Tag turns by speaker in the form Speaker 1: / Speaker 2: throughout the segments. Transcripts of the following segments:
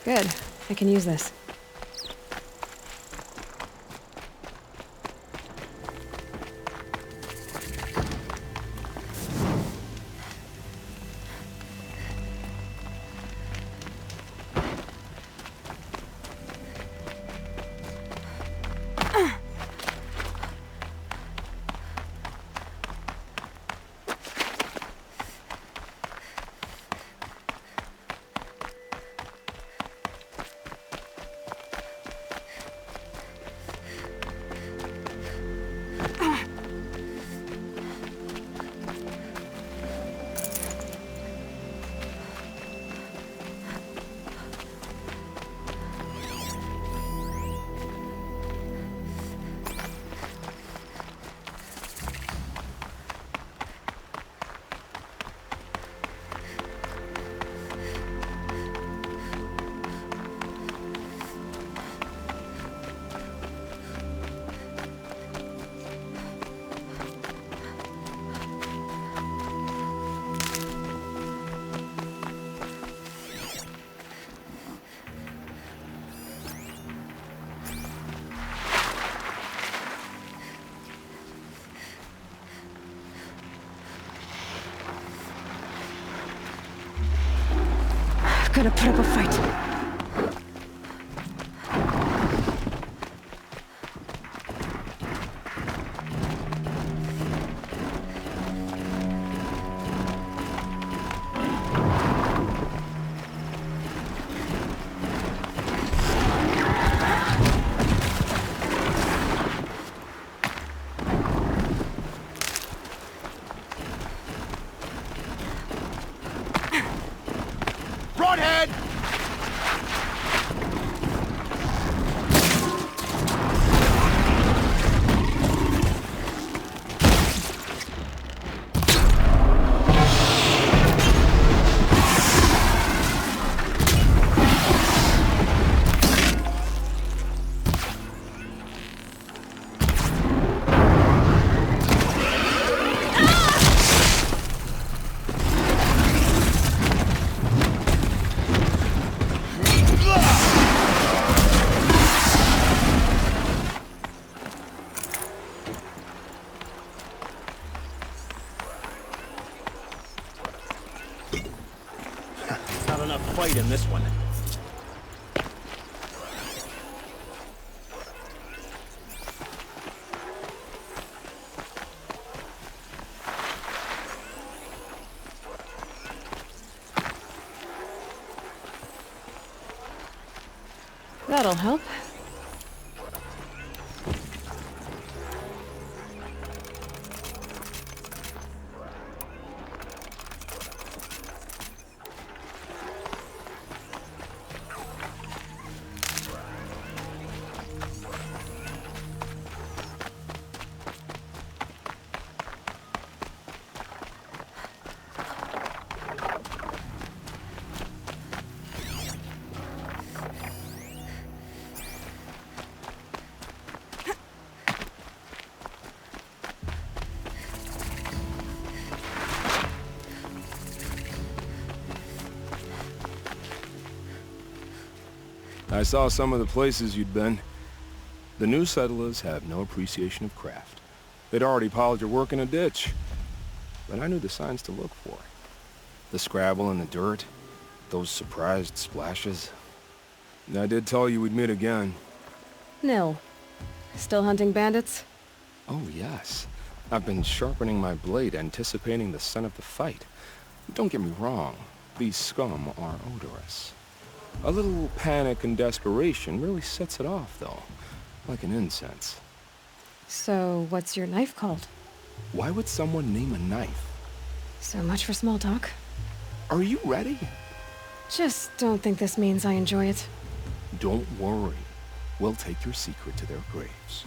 Speaker 1: Good. I can use this. Gonna put up a fight.
Speaker 2: Broadhead! Not enough fight in this one.
Speaker 1: That'll help.
Speaker 3: I saw some of the places you'd been. The new settlers have no appreciation of craft. They'd already piled your work in a ditch. But I knew the signs to look for. The scrabble in the dirt, those surprised splashes. I did tell you we'd meet again.
Speaker 1: Nil. Still hunting bandits?
Speaker 3: Oh, yes. I've been sharpening my blade, anticipating the scent of the fight. Don't get me wrong. These scum are odorous. A little panic and desperation really sets it off, though. Like an incense.
Speaker 1: So, what's your knife called?
Speaker 3: Why would someone name a knife?
Speaker 1: So much for small talk.
Speaker 3: Are you ready?
Speaker 1: Just don't think this means I enjoy it.
Speaker 3: Don't worry. We'll take your secret to their graves.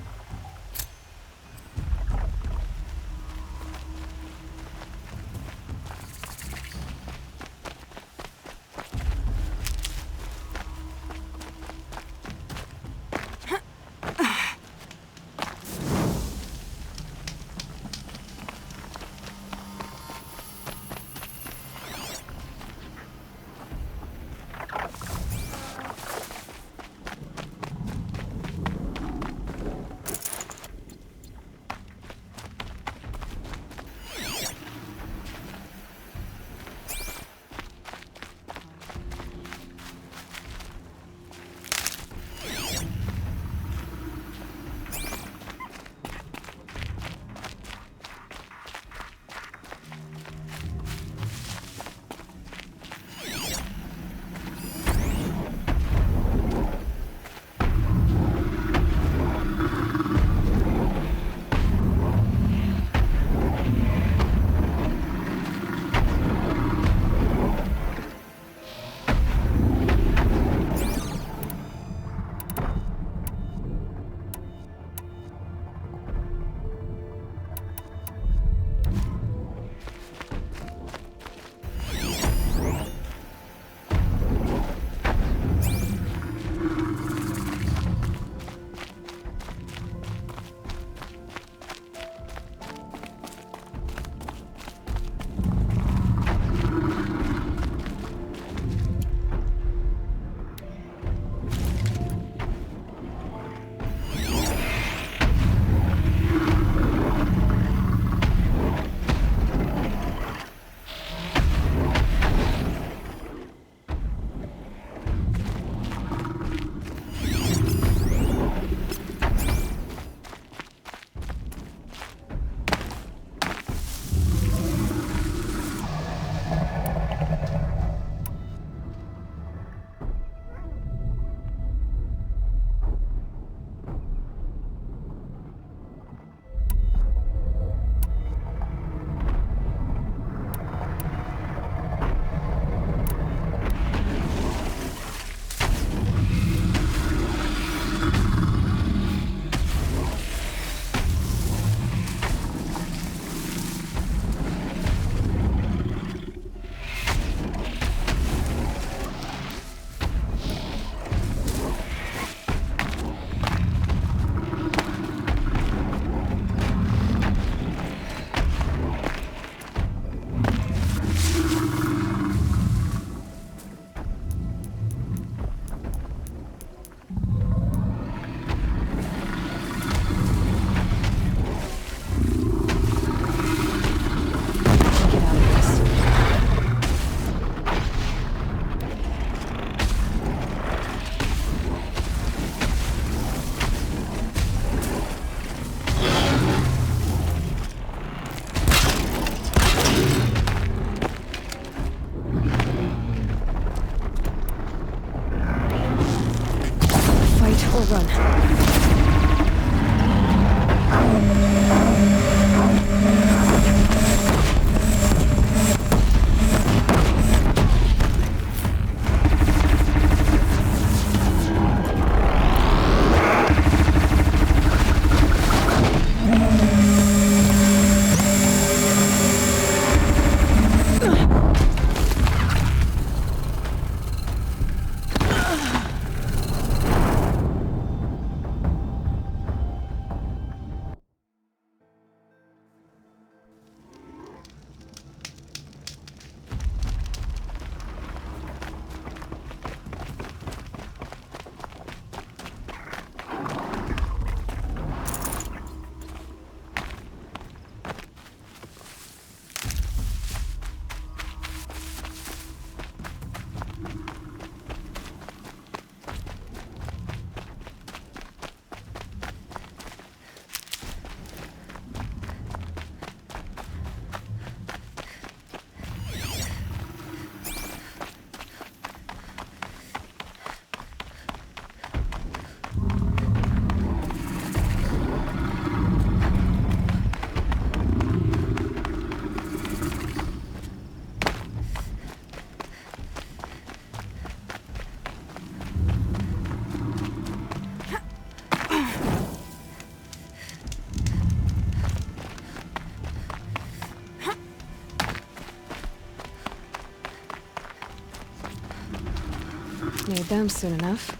Speaker 1: Need them soon enough.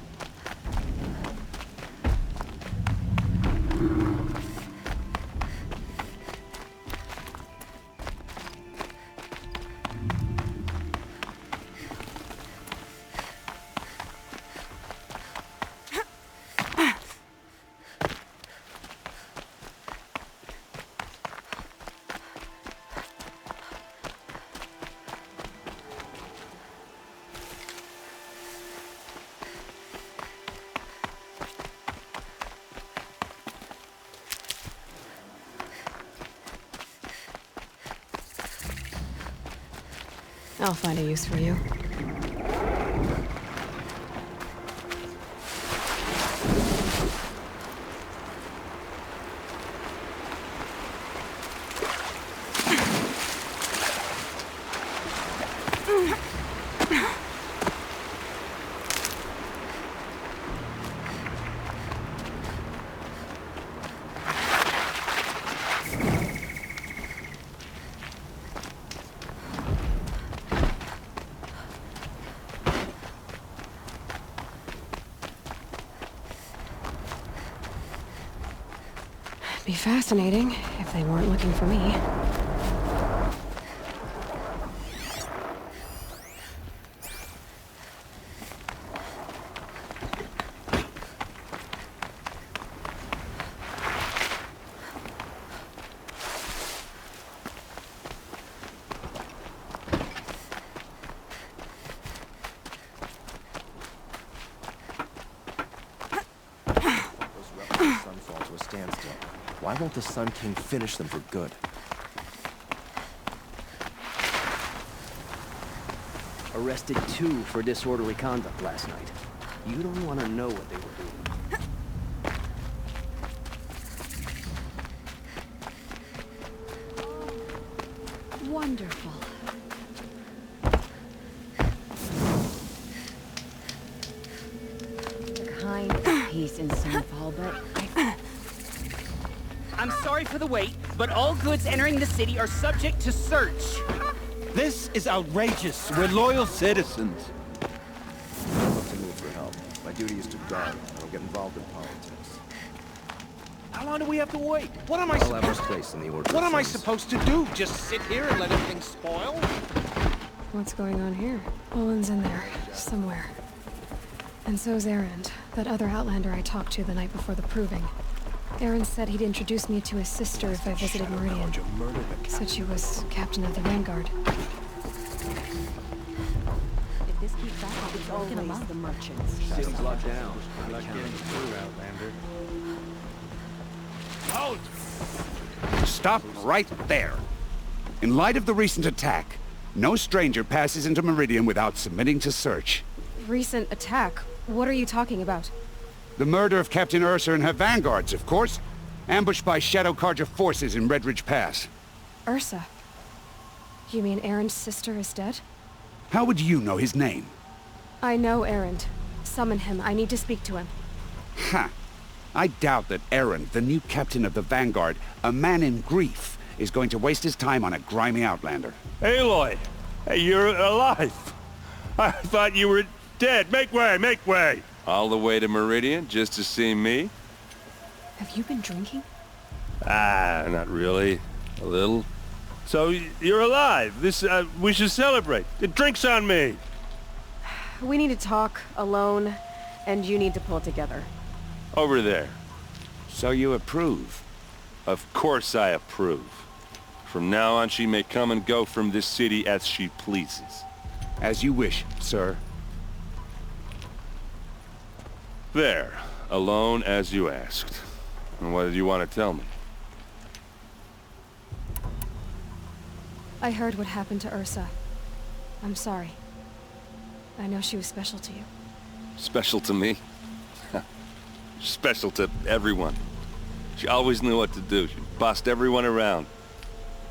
Speaker 1: I'll find a use for you. Be fascinating if they weren't looking for me.
Speaker 4: Why won't the Sun King finish them for good?
Speaker 2: Arrested 2 for disorderly conduct last night. You don't want to know what they were doing.
Speaker 1: Wonderful.
Speaker 5: The kind of peace in Sunfall, but
Speaker 6: I'm sorry for the wait, but all goods entering the city are subject to search.
Speaker 7: This is outrageous. We're loyal citizens.
Speaker 4: Look to me for help. My duty is to guard. I don't get involved in politics.
Speaker 7: How long do we have to wait? What am I
Speaker 4: I'll have our
Speaker 7: supposed
Speaker 4: place in the order.
Speaker 7: What
Speaker 4: of
Speaker 7: am I
Speaker 4: things.
Speaker 7: supposed to do? Just sit here and let everything spoil?
Speaker 1: What's going on here? Olin's in there, somewhere. And so's Erend, that other Outlander I talked to the night before the proving. Erend said he'd introduce me to his sister if I visited Meridian. Said she was captain of the Vanguard.
Speaker 5: if this keeps up, I'll be broken among the merchants.
Speaker 2: City's locked down.
Speaker 7: Not getting through, Outlander.
Speaker 8: Stop right there. In light of the recent attack, no stranger passes into Meridian without submitting to search.
Speaker 1: Recent attack? What are you talking about?
Speaker 8: The murder of Captain Ursa and her vanguards, of course. Ambushed by Shadow Carja forces in Redridge Pass.
Speaker 1: Ursa? You mean Erend's sister is dead?
Speaker 8: How would you know his name?
Speaker 1: I know Erend. Summon him. I need to speak to him.
Speaker 8: Ha! I doubt that Erend, the new captain of the Vanguard, a man in grief, is going to waste his time on a grimy outlander.
Speaker 9: Aloy! Hey, you're alive! I thought you were dead. Make way, make way! All the way to Meridian just to see me?
Speaker 1: Have you been drinking?
Speaker 9: Ah, not really. A little. So, you're alive. We should celebrate. The drink's on me.
Speaker 1: We need to talk, alone, and you need to pull it together.
Speaker 9: Over there.
Speaker 8: So you approve?
Speaker 9: Of course I approve. From now on, she may come and go from this city as she pleases.
Speaker 8: As you wish, sir.
Speaker 9: There. Alone as you asked. And what did you want to tell me?
Speaker 1: I heard what happened to Ursa. I'm sorry. I know she was special to you.
Speaker 9: Special to me? Special to everyone. She always knew what to do. She bossed everyone around.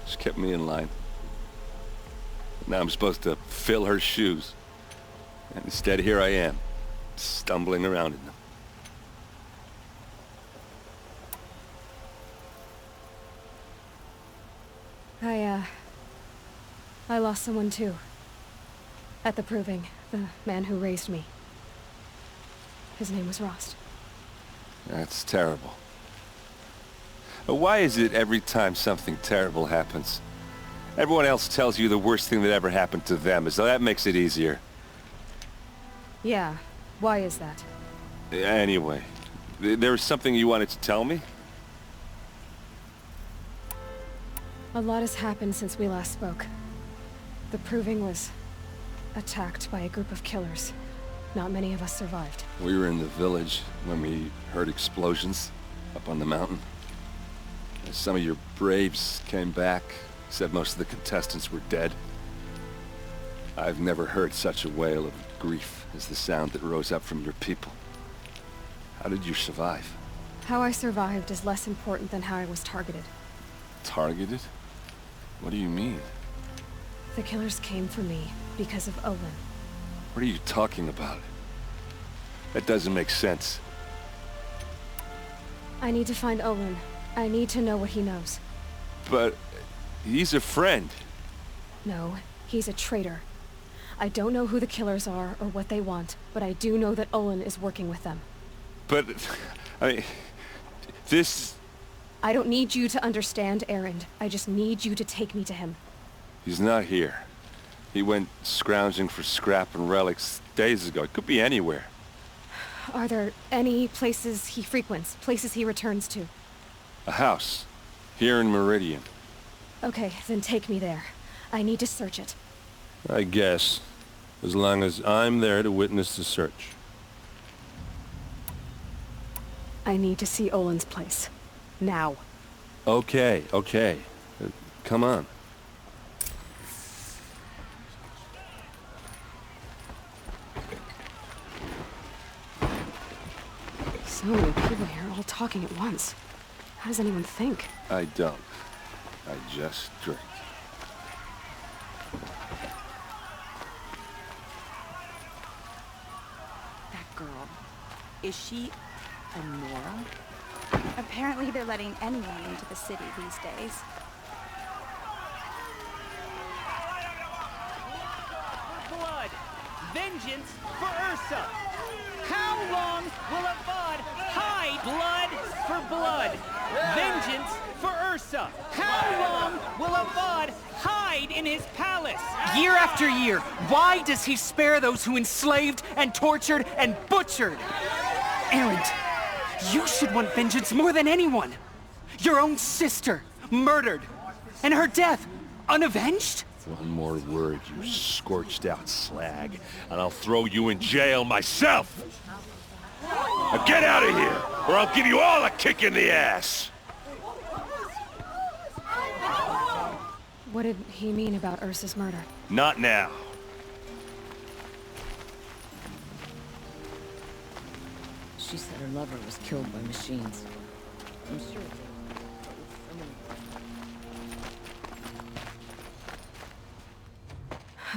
Speaker 9: She kept me in line. Now I'm supposed to fill her shoes. And instead, here I am, stumbling around in them.
Speaker 1: I lost someone too. At the proving, the man who raised me. His name was Rost.
Speaker 9: That's terrible. But why is it every time something terrible happens, everyone else tells you the worst thing that ever happened to them, as though that makes it easier?
Speaker 1: Yeah, why is that?
Speaker 9: Anyway, there was something you wanted to tell me?
Speaker 1: A lot has happened since we last spoke. The Proving was attacked by a group of killers. Not many of us survived.
Speaker 9: We were in the village when we heard explosions up on the mountain. Some of your braves came back, said most of the contestants were dead. I've never heard such a wail of grief as the sound that rose up from your people. How did you survive?
Speaker 1: How I survived is less important than how I was targeted.
Speaker 9: Targeted? What do you mean?
Speaker 1: The killers came for me because of Olin.
Speaker 9: What are you talking about? That doesn't make sense.
Speaker 1: I need to find Olin. I need to know what he knows.
Speaker 9: But he's a friend.
Speaker 1: No, he's a traitor. I don't know who the killers are or what they want, but I do know that Olin is working with them.
Speaker 9: But, I mean, this...
Speaker 1: I don't need you to understand, Erend. I just need you to take me to him.
Speaker 9: He's not here. He went scrounging for scrap and relics days ago. It could be anywhere.
Speaker 1: Are there any places he frequents, places he returns to?
Speaker 9: A house. Here in Meridian.
Speaker 1: Okay, then take me there. I need to search it.
Speaker 10: I guess. As long as I'm there to witness the search.
Speaker 1: I need to see Olin's place. Now.
Speaker 10: Okay, okay. Come on.
Speaker 1: So many people here, all talking at once. How does anyone think?
Speaker 9: I don't. I just drink.
Speaker 5: That girl. Is she a Nora? Apparently they're letting anyone into the city these days.
Speaker 6: Blood! Vengeance for Ursa! How long will Avad hide blood for blood? Vengeance for Ursa! How long will Avad hide in his palace? Year after year, why does he spare those who enslaved and tortured and butchered? Erend, you should want vengeance more than anyone. Your own sister, murdered, and her death, unavenged?
Speaker 9: One more word, you scorched out slag, and I'll throw you in jail myself! Now get out of here, or I'll give you all a kick in the ass!
Speaker 1: What did he mean about Ursa's murder?
Speaker 9: Not now.
Speaker 11: She said her lover was killed by machines. I'm sure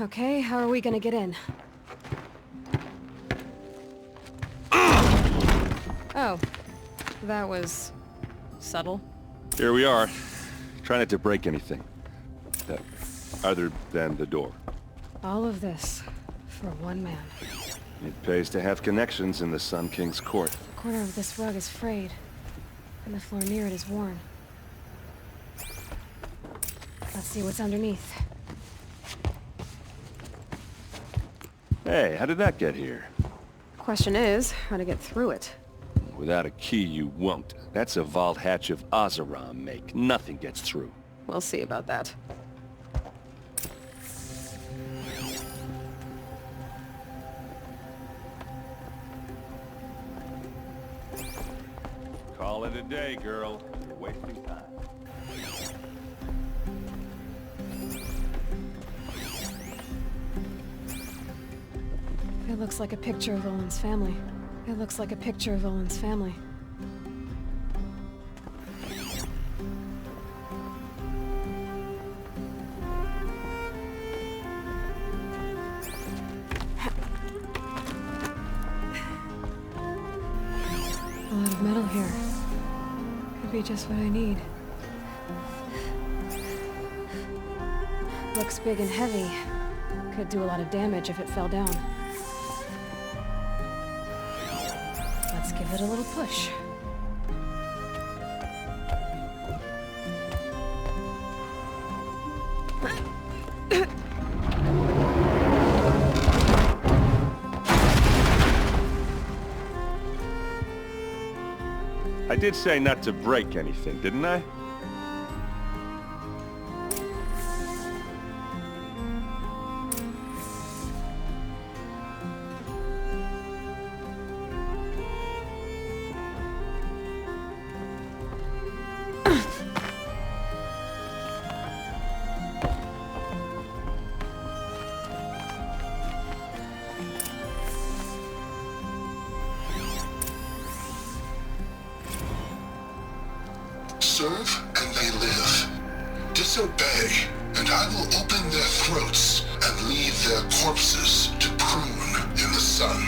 Speaker 1: Okay, how are we gonna get in? Oh, that was subtle.
Speaker 9: Here we are. Try not to break anything. Other than the door.
Speaker 1: All of this for one man.
Speaker 9: It pays to have connections in the Sun King's court.
Speaker 1: The corner of this rug is frayed, and the floor near it is worn. Let's see what's underneath.
Speaker 9: Hey, how did that get here?
Speaker 1: Question is, how to get through it.
Speaker 9: Without a key, you won't. That's a vault hatch of Oseram make. Nothing gets through.
Speaker 1: We'll see about that.
Speaker 9: Call it a day, girl. You're wasting time.
Speaker 1: It looks like a picture of Olin's family. It looks like a picture of Olin's family. A lot of metal here. Could be just what I need. Looks big and heavy. Could do a lot of damage if it fell down. Give it a little push.
Speaker 10: I did say not to break anything, didn't I?
Speaker 12: Serve and they live. Disobey, and I will open their throats and leave their corpses to prune in the sun.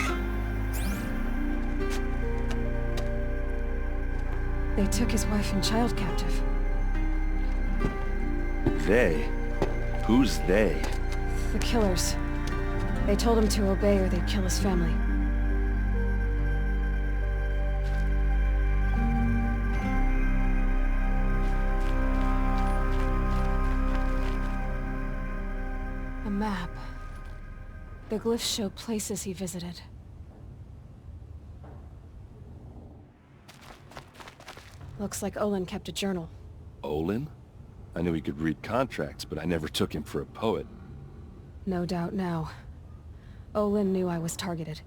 Speaker 1: They took his wife and child captive.
Speaker 10: They? Who's they?
Speaker 1: The killers. They told him to obey or they'd kill his family. A map. The glyphs show places he visited. Looks like Olin kept a journal.
Speaker 10: Olin? I knew he could read contracts, but I never took him for a poet.
Speaker 1: No doubt now. Olin knew I was targeted.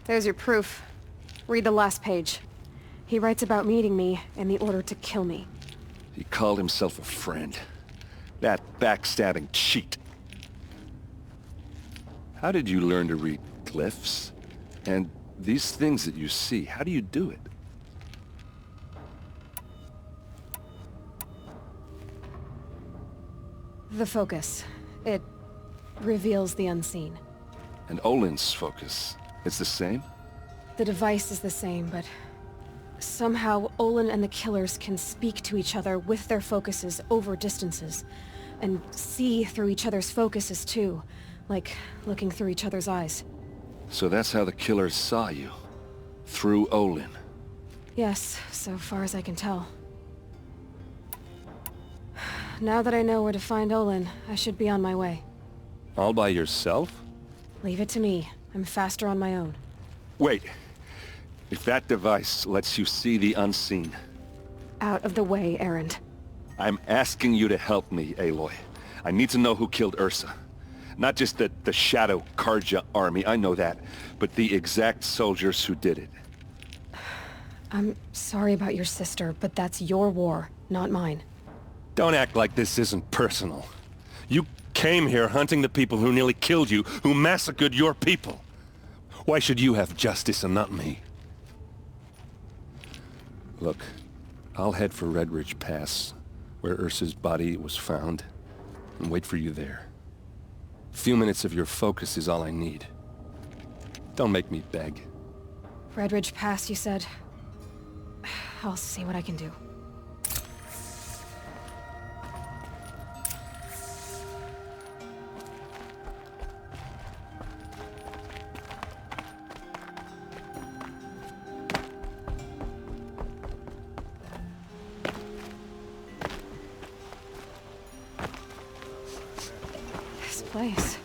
Speaker 1: There's your proof. Read the last page. He writes about meeting me and the order to kill me.
Speaker 10: He called himself a friend. That backstabbing cheat. How did you learn to read glyphs? And these things that you see, how do you do it?
Speaker 1: The focus. It reveals the unseen.
Speaker 10: And Olin's focus, it's the same?
Speaker 1: The device is the same, but somehow Olin and the killers can speak to each other with their focuses over distances, and see through each other's focuses too, like looking through each other's eyes.
Speaker 10: So that's how the killers saw you? Through Olin?
Speaker 1: Yes, so far as I can tell. Now that I know where to find Olin, I should be on my way.
Speaker 10: All by yourself?
Speaker 1: Leave it to me. I'm faster on my own.
Speaker 10: Wait. If that device lets you see the unseen...
Speaker 1: Out of the way, Erend.
Speaker 10: I'm asking you to help me, Aloy. I need to know who killed Ursa. Not just the Shadow Karja army, I know that, but the exact soldiers who did it.
Speaker 1: I'm sorry about your sister, but that's your war, not mine.
Speaker 10: Don't act like this isn't personal. You came here hunting the people who nearly killed you, who massacred your people. Why should you have justice and not me? Look, I'll head for Red Ridge Pass, where Ursa's body was found, and wait for you there. A few minutes of your focus is all I need. Don't make me beg.
Speaker 1: Red Ridge Pass, you said? I'll see what I can do. This place.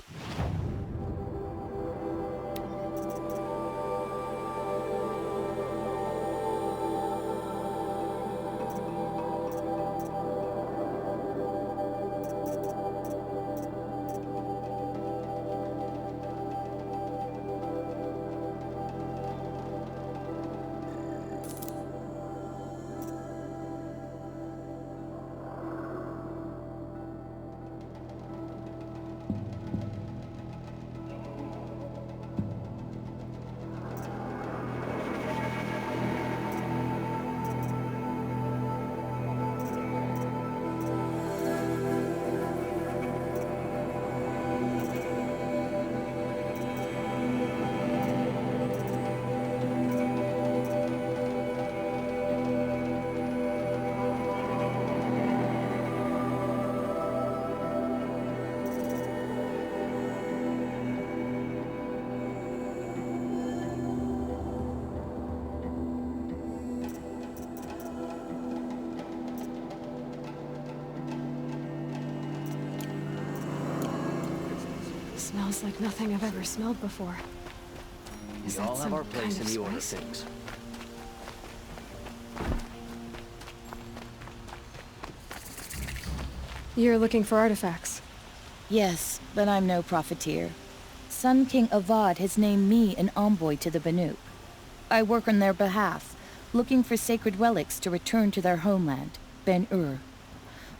Speaker 1: Smells like nothing I've ever smelled before.
Speaker 2: We
Speaker 1: Is
Speaker 2: all
Speaker 1: that
Speaker 2: have our
Speaker 1: some
Speaker 2: place
Speaker 1: kind
Speaker 2: in
Speaker 1: of
Speaker 2: the order of
Speaker 1: spice?
Speaker 2: things.
Speaker 1: You're looking for artifacts.
Speaker 11: Yes, but I'm no profiteer. Sun King Avad has named me an envoy to the Banuk. I work on their behalf, looking for sacred relics to return to their homeland, Ben-Ur.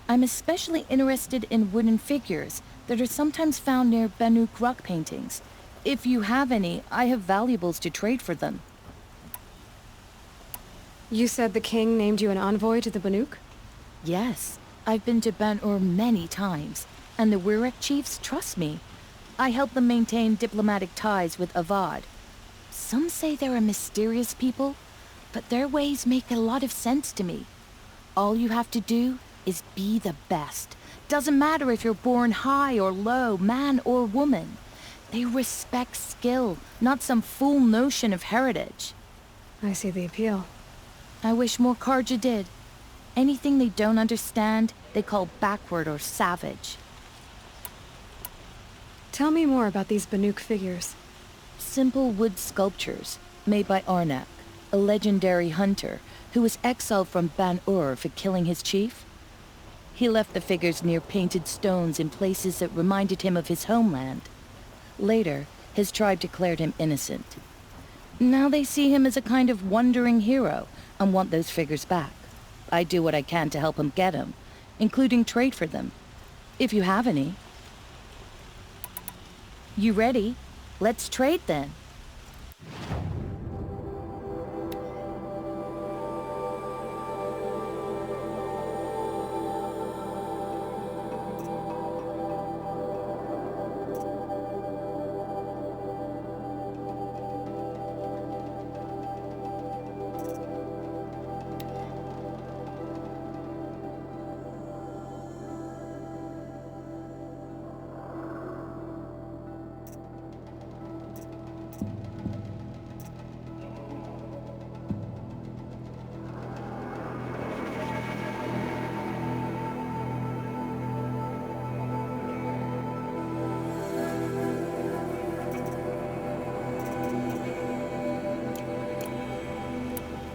Speaker 11: I'm especially interested in wooden figures that are sometimes found near Banuk rock paintings. If you have any, I have valuables to trade for them.
Speaker 1: You said the king named you an envoy to the Banuk?
Speaker 11: Yes, I've been to Ben-Ur many times, and the Wirek chiefs trust me. I help them maintain diplomatic ties with Avad. Some say they're a mysterious people, but their ways make a lot of sense to me. All you have to do is be the best. Doesn't matter if you're born high or low, man or woman. They respect skill, not some fool notion of heritage.
Speaker 1: I see the appeal.
Speaker 11: I wish more Karja did. Anything they don't understand, they call backward or savage.
Speaker 1: Tell me more about these Banuk figures.
Speaker 11: Simple wood sculptures made by Arnak, a legendary hunter who was exiled from Ban-Ur for killing his chief. He left the figures near painted stones in places that reminded him of his homeland. Later, his tribe declared him innocent. Now they see him as a kind of wandering hero and want those figures back. I do what I can to help him get them, including trade for them, if you have any. You ready? Let's trade then.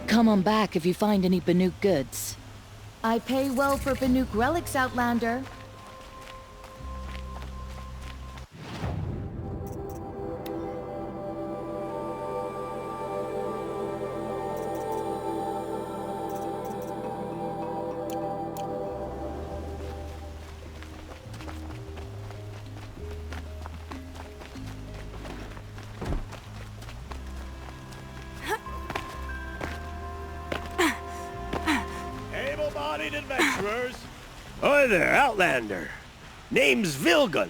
Speaker 11: Come on back if you find any Banuk goods. I pay well for Banuk relics, Outlander.
Speaker 13: Able-bodied adventurers. Hi there, Outlander. Name's Vilgund.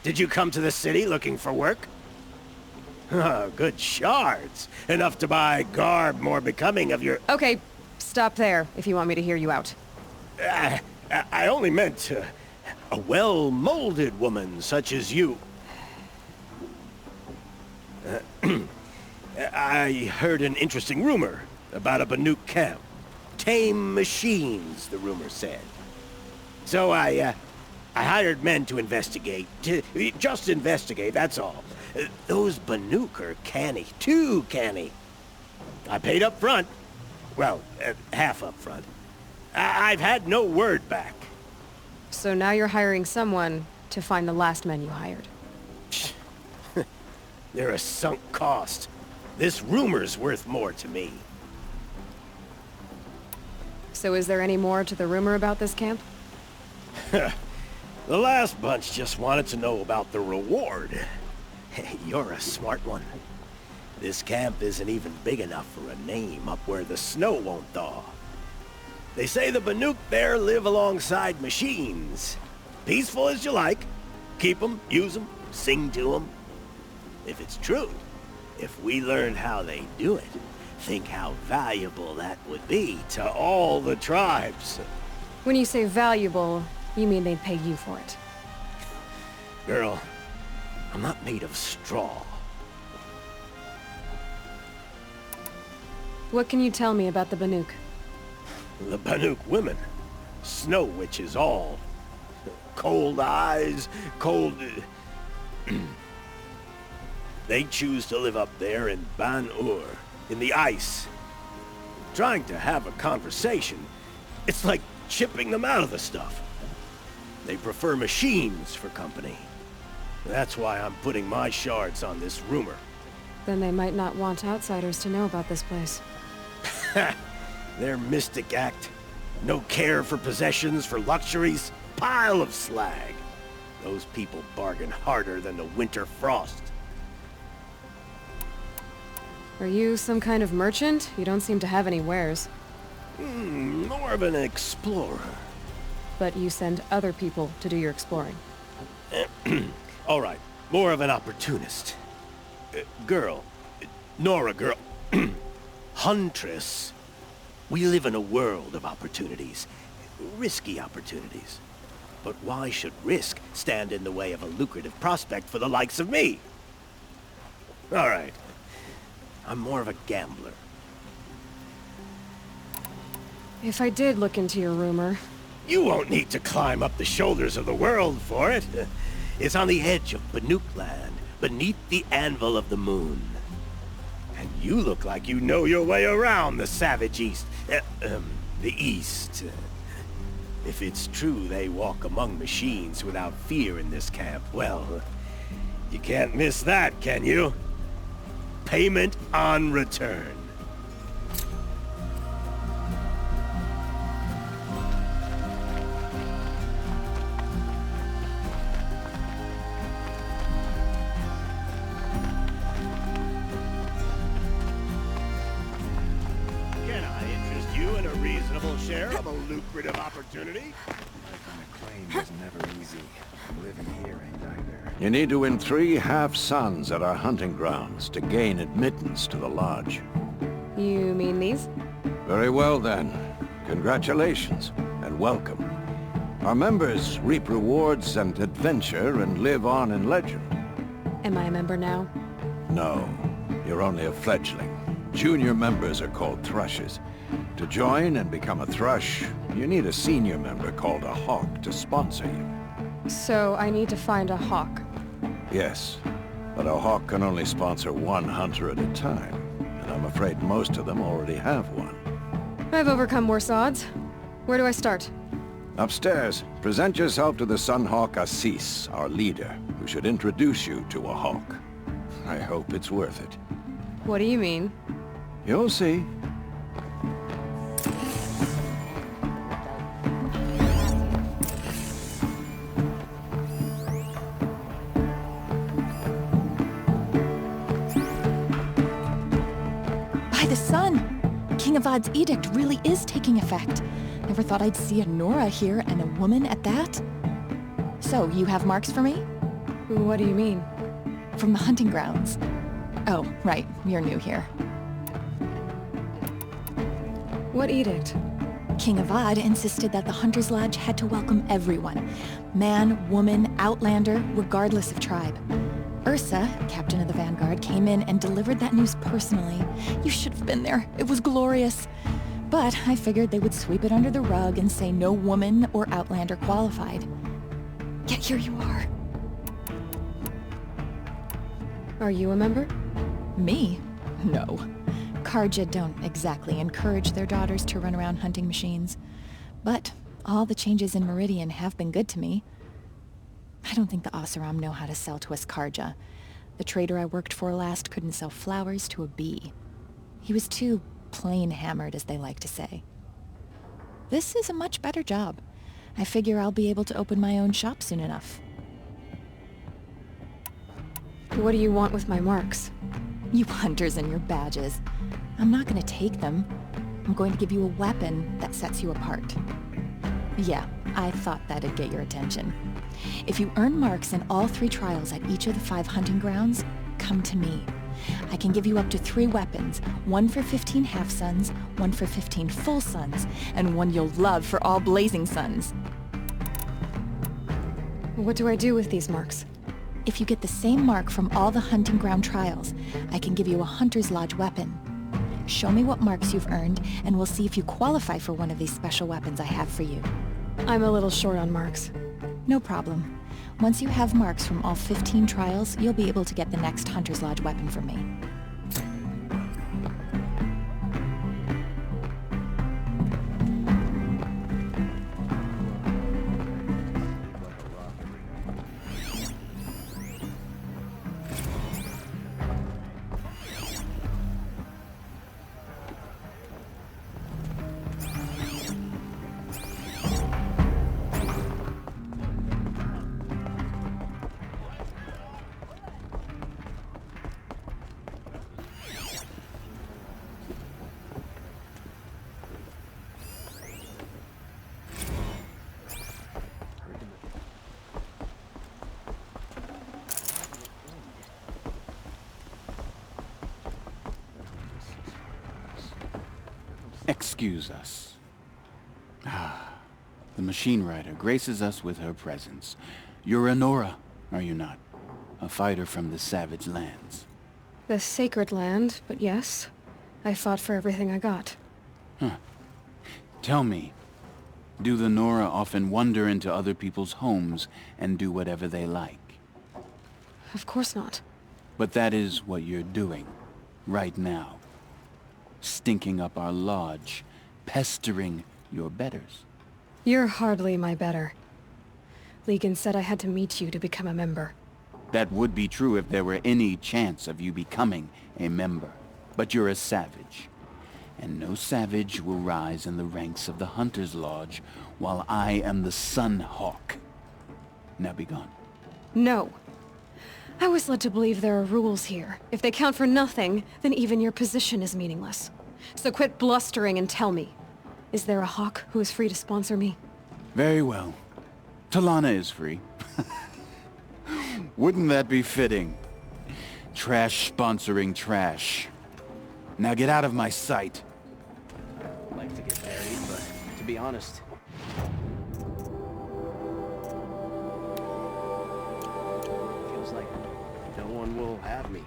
Speaker 13: Did you come to the city looking for work? Oh, good shards. Enough to buy garb more becoming of your...
Speaker 1: Okay, stop there if you want me to hear you out.
Speaker 13: I only meant a well-molded woman such as you. I heard an interesting rumor about a Banuk camp. Tame machines, the rumor said. So I hired men to investigate. Just investigate, that's all. Those Banuk are canny, too canny. I paid up front. Well, half up front. I've had no word back.
Speaker 1: So now you're hiring someone to find the last men you hired.
Speaker 13: They're a sunk cost. This rumor's worth more to me.
Speaker 1: So is there any more to the rumor about this camp?
Speaker 13: The last bunch just wanted to know about the reward. You're a smart one. This camp isn't even big enough for a name up where the snow won't thaw. They say the Banuk there live alongside machines. Peaceful as you like. Keep them, use them, sing to them. If it's true, if we learned how they do it, think how valuable that would be to all the tribes.
Speaker 1: When you say valuable, you mean they'd pay you for it.
Speaker 13: Girl, I'm not made of straw.
Speaker 1: What can you tell me about the Banuk?
Speaker 13: The Banuk women. Snow witches all. Cold eyes, cold... They choose to live up there in Ban-Ur, in the ice. Trying to have a conversation, it's like chipping them out of the stuff. They prefer machines for company. That's why I'm putting my shards on this rumor.
Speaker 1: Then they might not want outsiders to know about this place.
Speaker 13: Their mystic act. No care for possessions, for luxuries. Pile of slag. Those people bargain harder than the winter frost.
Speaker 1: Are you some kind of merchant? You don't seem to have any wares.
Speaker 13: More of an explorer.
Speaker 1: But you send other people to do your exploring.
Speaker 13: All right, more of an opportunist. Girl. Nora girl. Huntress. We live in a world of opportunities. Risky opportunities. But why should risk stand in the way of a lucrative prospect for the likes of me? All right. I'm more of a gambler.
Speaker 1: If I did look into your rumor...
Speaker 13: You won't need to climb up the shoulders of the world for it. It's on the edge of Banuk land, beneath the anvil of the moon. And you look like you know your way around the savage east. The east. If it's true they walk among machines without fear in this camp, well, you can't miss that, can you? Payment on return. Can I interest you in a reasonable share of a lucrative opportunity?
Speaker 4: Life on a claim is never easy. Living here ain't either.
Speaker 14: You need to win 3 half-suns at our hunting grounds to gain admittance to the lodge.
Speaker 1: You mean these?
Speaker 14: Very well then. Congratulations, and welcome. Our members reap rewards and adventure and live on in legend.
Speaker 1: Am I a member now?
Speaker 14: No, you're only a fledgling. Junior members are called thrushes. To join and become a thrush, you need a senior member called a hawk to sponsor you.
Speaker 1: So I need to find a hawk.
Speaker 14: Yes, but a hawk can only sponsor 1 hunter at a time, and I'm afraid most of them already have one.
Speaker 1: I've overcome worse odds. Where do I start?
Speaker 14: Upstairs, present yourself to the Sunhawk Assis, our leader, who should introduce you to a hawk. I hope it's worth it.
Speaker 1: What do you mean?
Speaker 14: You'll see.
Speaker 15: By the sun! King Avad's edict really is taking effect. Never thought I'd see a Nora here, and a woman at that. So, you have marks for me?
Speaker 1: What do you mean?
Speaker 15: From the hunting grounds. Oh, right, you're new here.
Speaker 1: What edict?
Speaker 15: King Avad insisted that the Hunter's Lodge had to welcome everyone. Man, woman, outlander, regardless of tribe. Ursa, captain of the Vanguard, came in and delivered that news personally. You should have been there. It was glorious. But I figured they would sweep it under the rug and say no woman or outlander qualified. Yet here you are.
Speaker 1: Are you a member?
Speaker 15: Me? No. Carja don't exactly encourage their daughters to run around hunting machines. But all the changes in Meridian have been good to me. I don't think the Oseram know how to sell to us Carja. The trader I worked for last couldn't sell flowers to a bee. He was too plain hammered, as they like to say. This is a much better job. I figure I'll be able to open my own shop soon enough.
Speaker 1: What do you want with my marks?
Speaker 15: You hunters and your badges. I'm not gonna take them. I'm going to give you a weapon that sets you apart. Yeah, I thought that'd get your attention. If you earn marks in all 3 trials at each of the 5 hunting grounds, come to me. I can give you up to 3 weapons, 1 for 15 half-suns, 1 for 15 full suns, and 1 you'll love for all blazing suns.
Speaker 1: What do I do with these marks?
Speaker 15: If you get the same mark from all the hunting ground trials, I can give you a Hunter's Lodge weapon. Show me what marks you've earned, and we'll see if you qualify for one of these special weapons I have for you.
Speaker 1: I'm a little short on marks.
Speaker 15: No problem. Once you have marks from all 15 trials, you'll be able to get the next Hunter's Lodge weapon from me.
Speaker 16: Excuse us. The machine rider graces us with her presence. You're a Nora, are you not? A fighter from the savage lands.
Speaker 1: The sacred land, but yes. I fought for everything I got.
Speaker 16: Huh. Tell me, do the Nora often wander into other people's homes and do whatever they like?
Speaker 1: Of course not.
Speaker 16: But that is what you're doing, right now. Stinking up our lodge, pestering your betters.
Speaker 1: You're hardly my better. Legan said I had to meet you to become a member.
Speaker 16: That would be true if there were any chance of you becoming a member. But you're a savage. And no savage will rise in the ranks of the Hunter's Lodge while I am the Sun Hawk. Now be gone.
Speaker 1: No. I was led to believe there are rules here. If they count for nothing, then even your position is meaningless. So quit blustering and tell me. Is there a Hawk who is free to sponsor me?
Speaker 16: Very well. Talana is free. Wouldn't that be fitting? Trash sponsoring trash. Now get out of my sight.
Speaker 2: I'd like to get married, but to be honest, feels like no one will have me.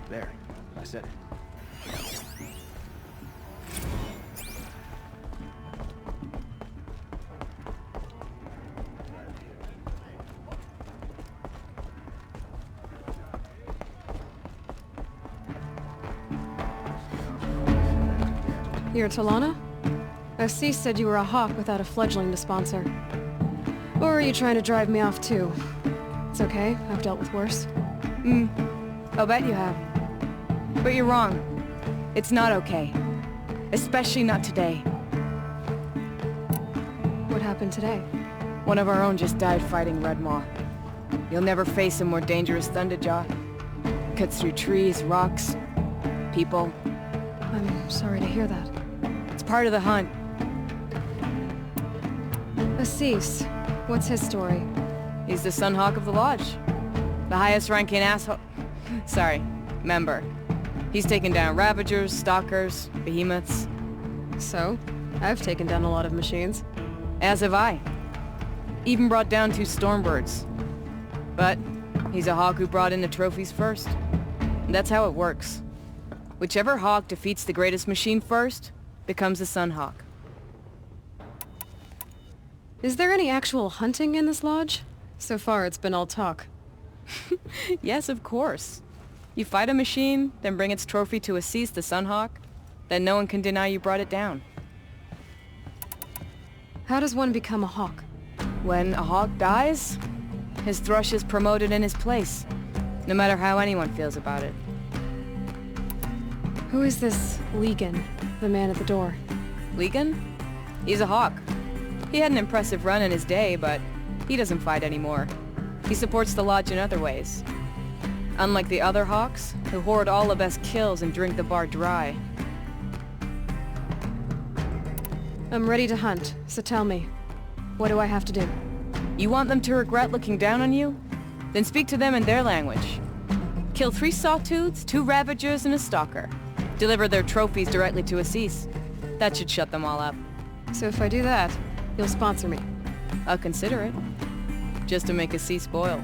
Speaker 2: There, I said it.
Speaker 1: You're Talana? Assis said you were a Hawk without a fledgling to sponsor. Or are you trying to drive me off too? It's okay, I've dealt with worse.
Speaker 17: I'll bet you have. But you're wrong. It's not okay. Especially not today.
Speaker 1: What happened today?
Speaker 17: One of our own just died fighting Red Maw. You'll never face a more dangerous Thunderjaw. Cuts through trees, rocks, people.
Speaker 1: I'm sorry to hear that.
Speaker 17: It's part of the hunt.
Speaker 1: Assis, what's his story?
Speaker 17: He's the Sunhawk of the Lodge. The highest ranking asshole... Sorry, member. He's taken down Ravagers, Stalkers, Behemoths.
Speaker 1: So? I've taken down a lot of machines.
Speaker 17: As have I. Even brought down 2 Stormbirds. But he's a Hawk who brought in the trophies first. And that's how it works. Whichever Hawk defeats the greatest machine first, becomes a Sunhawk.
Speaker 1: Is there any actual hunting in this lodge? So far, it's been all talk.
Speaker 17: Yes, of course. You fight a machine, then bring its trophy to Assis the Sunhawk, then no one can deny you brought it down.
Speaker 1: How does one become a Hawk?
Speaker 17: When a Hawk dies, his thrush is promoted in his place, no matter how anyone feels about it.
Speaker 1: Who is this Legan, the man at the door?
Speaker 17: Legan? He's a Hawk. He had an impressive run in his day, but he doesn't fight anymore. He supports the Lodge in other ways. Unlike the other Hawks, who hoard all the best kills and drink the bar dry.
Speaker 1: I'm ready to hunt, so tell me, what do I have to do?
Speaker 17: You want them to regret looking down on you? Then speak to them in their language. Kill 3 Sawtooths, 2 Ravagers, and a Stalker. Deliver their trophies directly to Assis. That should shut them all up.
Speaker 1: So if I do that, you'll sponsor me?
Speaker 17: I'll consider it. Just to make Assis spoil.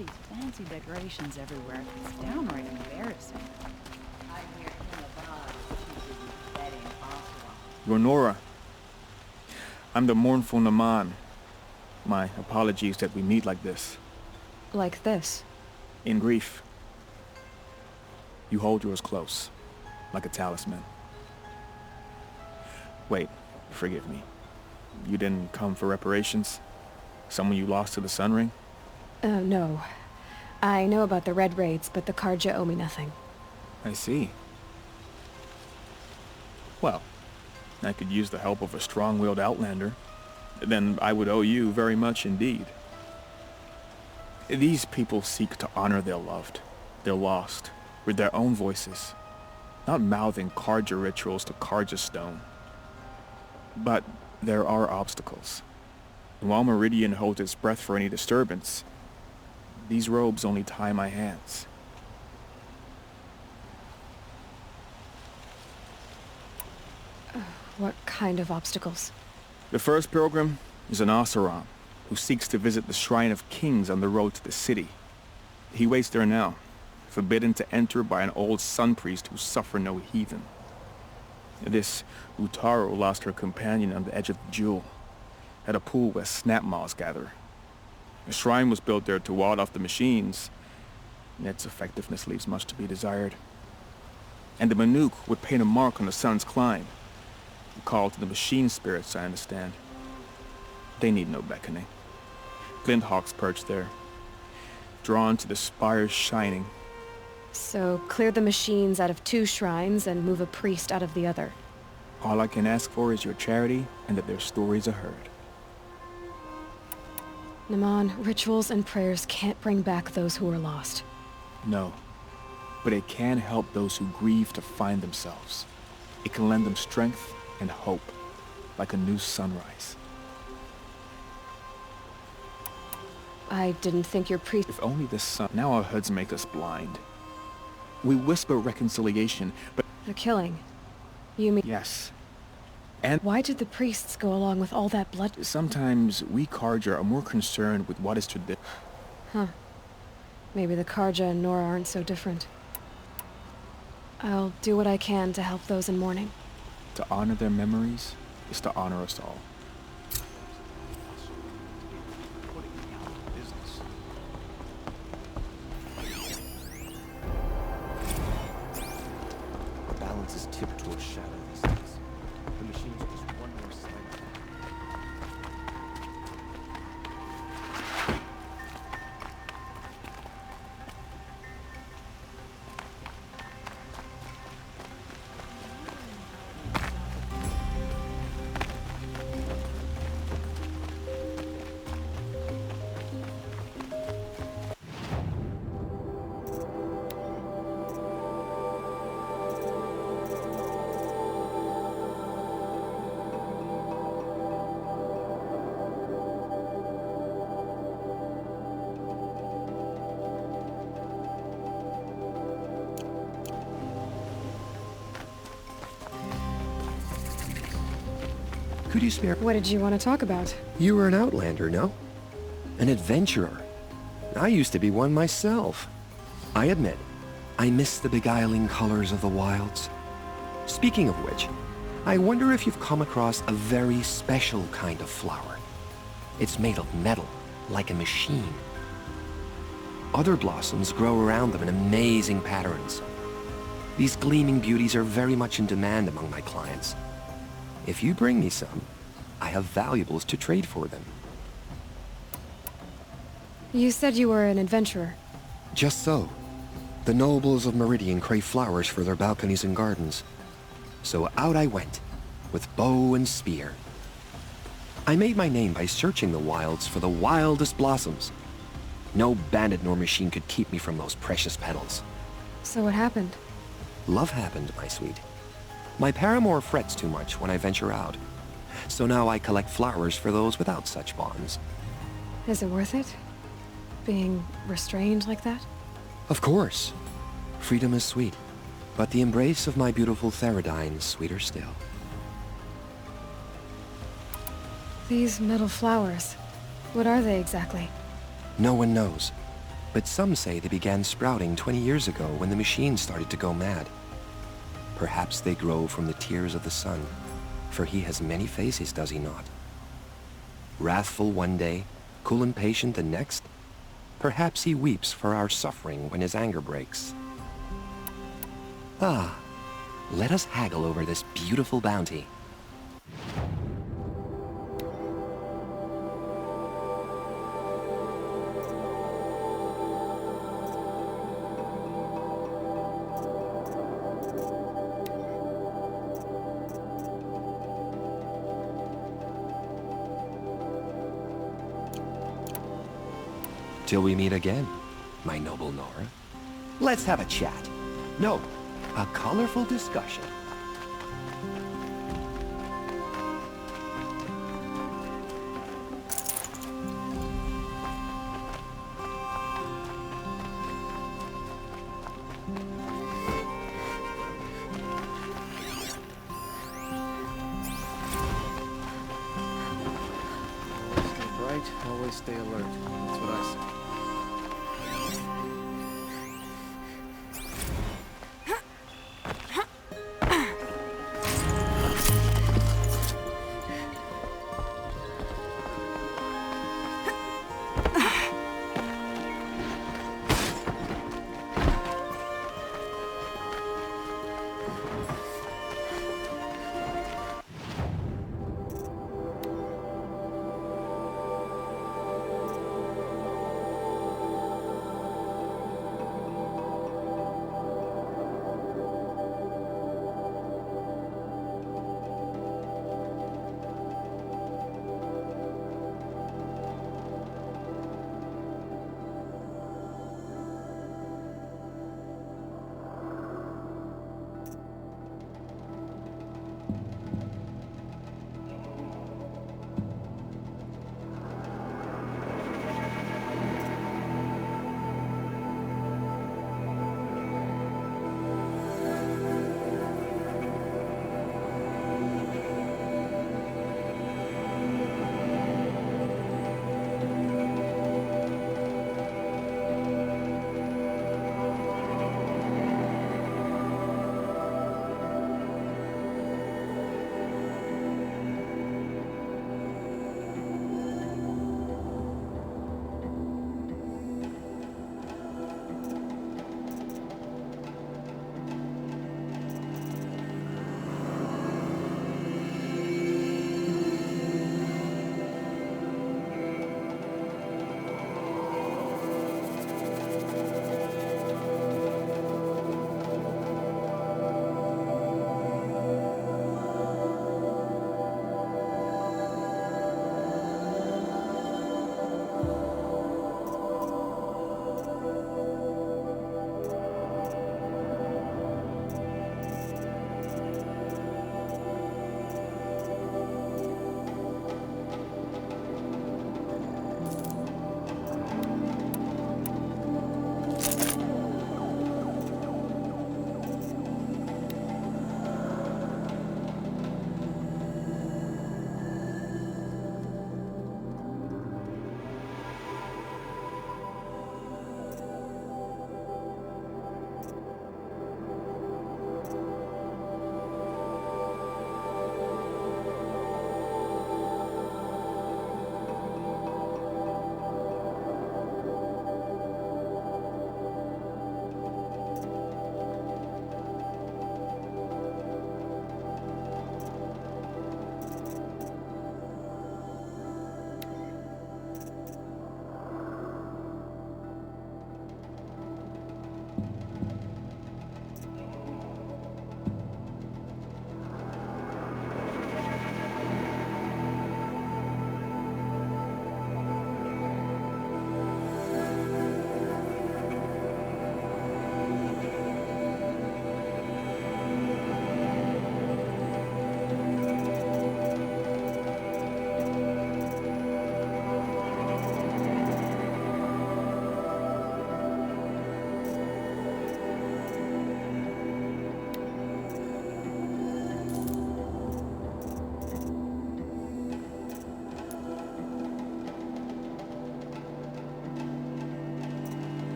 Speaker 17: these fancy decorations everywhere. It's downright embarrassing.
Speaker 18: You're Nora. I'm the mournful Naman. My apologies that we meet like this.
Speaker 1: Like this?
Speaker 18: In grief. You hold yours close, like a talisman. Wait, forgive me. You didn't come for reparations? Someone you lost to the Sun Ring?
Speaker 1: No. I know about the Red Raids, but the Karja owe me nothing.
Speaker 18: I see. Well, I could use the help of a strong-willed outlander. Then I would owe you very much indeed. These people seek to honor their loved, their lost, with their own voices, not mouthing Karja rituals to Karja stone. But there are obstacles. And while Meridian holds its breath for any disturbance, these robes only tie my hands.
Speaker 1: What kind of obstacles?
Speaker 18: The first pilgrim is an Oseram, who seeks to visit the Shrine of Kings on the road to the city. He waits there now, forbidden to enter by an old sun priest who suffered no heathen. This Utaru lost her companion on the edge of the Jewel, at a pool where snap moths gather. A shrine was built there to ward off the machines, and its effectiveness leaves much to be desired. And the Manuk would paint a mark on the sun's climb, a call to the machine spirits, I understand. They need no beckoning. Glinthawks perch there, drawn to the spire's shining.
Speaker 1: So clear the machines out of 2 shrines and move a priest out of the other.
Speaker 18: All I can ask for is your charity and that their stories are heard.
Speaker 1: Naman, rituals and prayers can't bring back those who are lost.
Speaker 18: No, but it can help those who grieve to find themselves. It can lend them strength and hope, like a new sunrise.
Speaker 1: I didn't think your priest...
Speaker 18: If only the sun... Now our hoods make us blind. We whisper reconciliation, but...
Speaker 1: The killing? You mean...
Speaker 18: Yes. And...
Speaker 1: Why did the priests go along with all that blood?
Speaker 18: Sometimes we Karja are more concerned with what is tradition.
Speaker 1: Huh. Maybe the Karja and Nora aren't so different. I'll do what I can to help those in mourning.
Speaker 18: To honor their memories is to honor us all.
Speaker 4: Balance is tipped towards shadow these days. The machines are just one more slide.
Speaker 19: Could you spare...
Speaker 1: What did you want to talk about?
Speaker 19: You were an outlander, no? An adventurer. I used to be one myself. I admit, I miss the beguiling colors of the wilds. Speaking of which, I wonder if you've come across a very special kind of flower. It's made of metal, like a machine. Other blossoms grow around them in amazing patterns. These gleaming beauties are very much in demand among my clients. If you bring me some, I have valuables to trade for them.
Speaker 1: You said you were an adventurer.
Speaker 19: Just so. The nobles of Meridian crave flowers for their balconies and gardens. So out I went, with bow and spear. I made my name by searching the wilds for the wildest blossoms. No bandit nor machine could keep me from those precious petals.
Speaker 1: So what happened?
Speaker 19: Love happened, my sweet. My paramour frets too much when I venture out. So now I collect flowers for those without such bonds.
Speaker 1: Is it worth it? Being restrained like that?
Speaker 19: Of course. Freedom is sweet. But the embrace of my beautiful Theradine is sweeter still.
Speaker 1: These metal flowers, what are they exactly?
Speaker 19: No one knows. but some say they began sprouting 20 years ago when the machines started to go mad. Perhaps they grow from the tears of the sun, for he has many faces, does he not? Wrathful one day, cool and patient the next, perhaps he weeps for our suffering when his anger breaks. Ah, let us haggle over this beautiful bounty. Till we meet again, my noble Nora. Let's have a chat. No, a colorful discussion.
Speaker 4: Stay bright, always stay alert. That's what I say.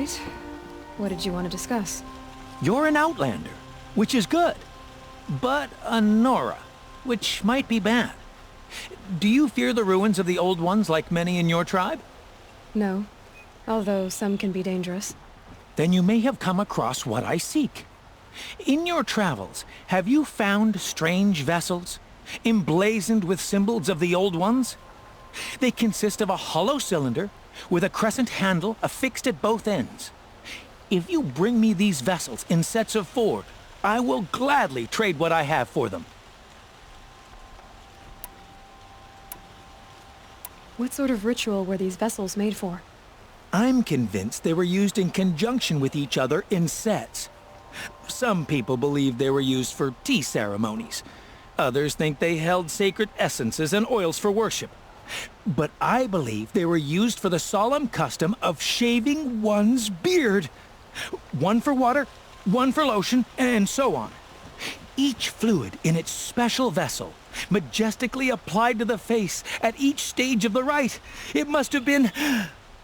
Speaker 1: right. What did you want to discuss?
Speaker 13: You're an outlander, which is good. But a Nora, which might be bad. Do you fear the ruins of the Old Ones like many in your tribe?
Speaker 1: No, although some can be dangerous.
Speaker 13: Then you may have come across what I seek. In your travels, have you found strange vessels, emblazoned with symbols of the Old Ones? They consist of a hollow cylinder with a crescent handle affixed at both ends. If you bring me these vessels in sets of 4, I will gladly trade what I have for them.
Speaker 1: What sort of ritual were these vessels made for?
Speaker 13: I'm convinced they were used in conjunction with each other in sets. Some people believe they were used for tea ceremonies. Others think they held sacred essences and oils for worship. But I believe they were used for the solemn custom of shaving one's beard. One for water, one for lotion, and so on. Each fluid in its special vessel, majestically applied to the face at each stage of the rite. It must have been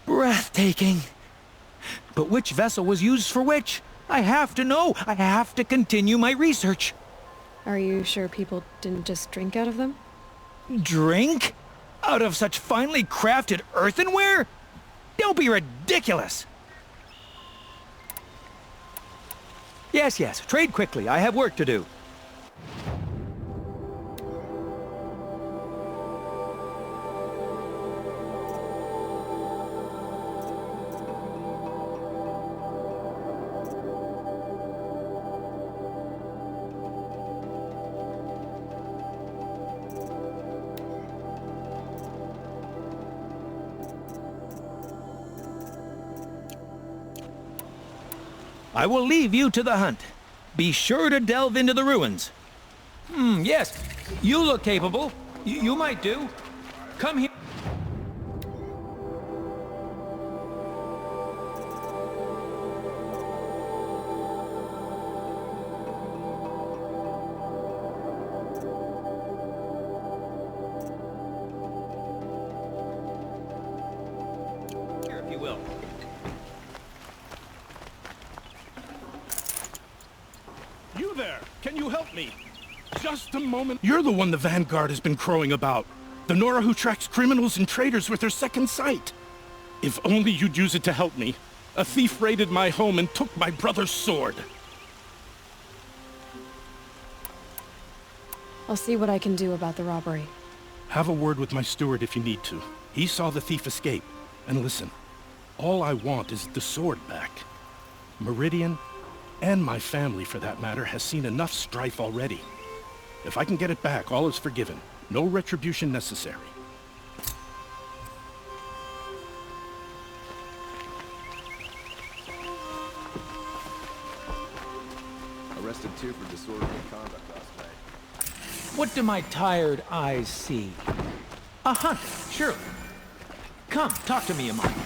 Speaker 13: breathtaking. But which vessel was used for which? I have to know. I have to continue my research.
Speaker 1: Are you sure people didn't just drink out of them?
Speaker 13: Drink? Out of such finely crafted earthenware? Don't be ridiculous! Yes, trade quickly. I have work to do. I will leave you to the hunt. Be sure to delve into the ruins. Yes, you look capable. You might do. Come here. Here, if you will.
Speaker 20: You there! Can you help me? Just a moment. You're the one the Vanguard has been crowing about. The Nora who tracks criminals and traitors with her second sight. If only you'd use it to help me. A thief raided my home and took my brother's sword.
Speaker 1: I'll see what I can do about the robbery.
Speaker 20: Have a word with my steward if you need to. He saw the thief escape. And listen, all I want is the sword back. Meridian, and my family for that matter, has seen enough strife already. If I can get it back, all is forgiven. No retribution necessary.
Speaker 4: Arrested 2 for disorderly conduct last night.
Speaker 13: What do my tired eyes see? A hunt, surely. Come, talk to me a moment.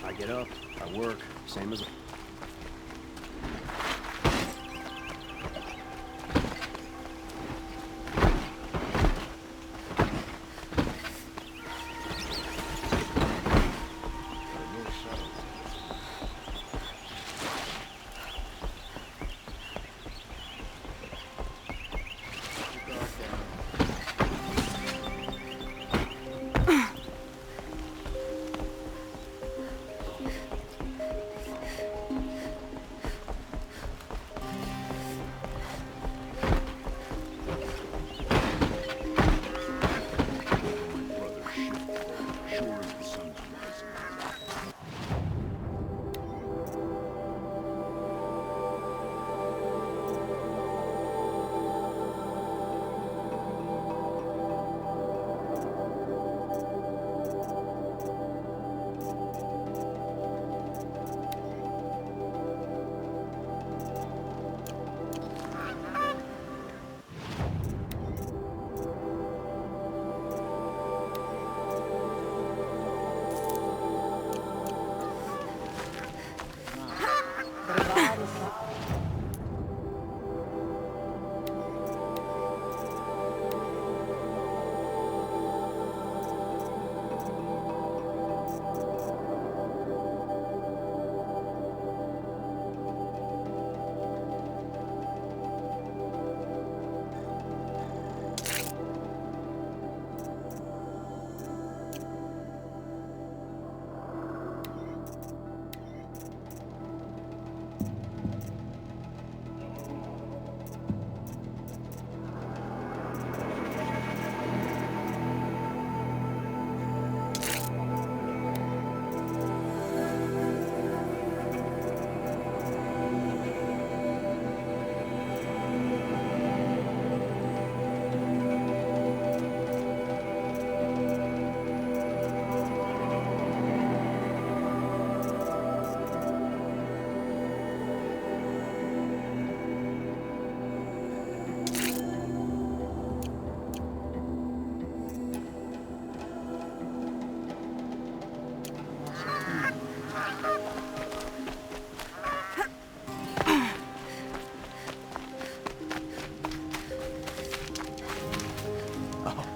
Speaker 2: I get up, I work, same as...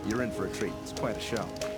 Speaker 4: You're in for a treat. It's quite a show.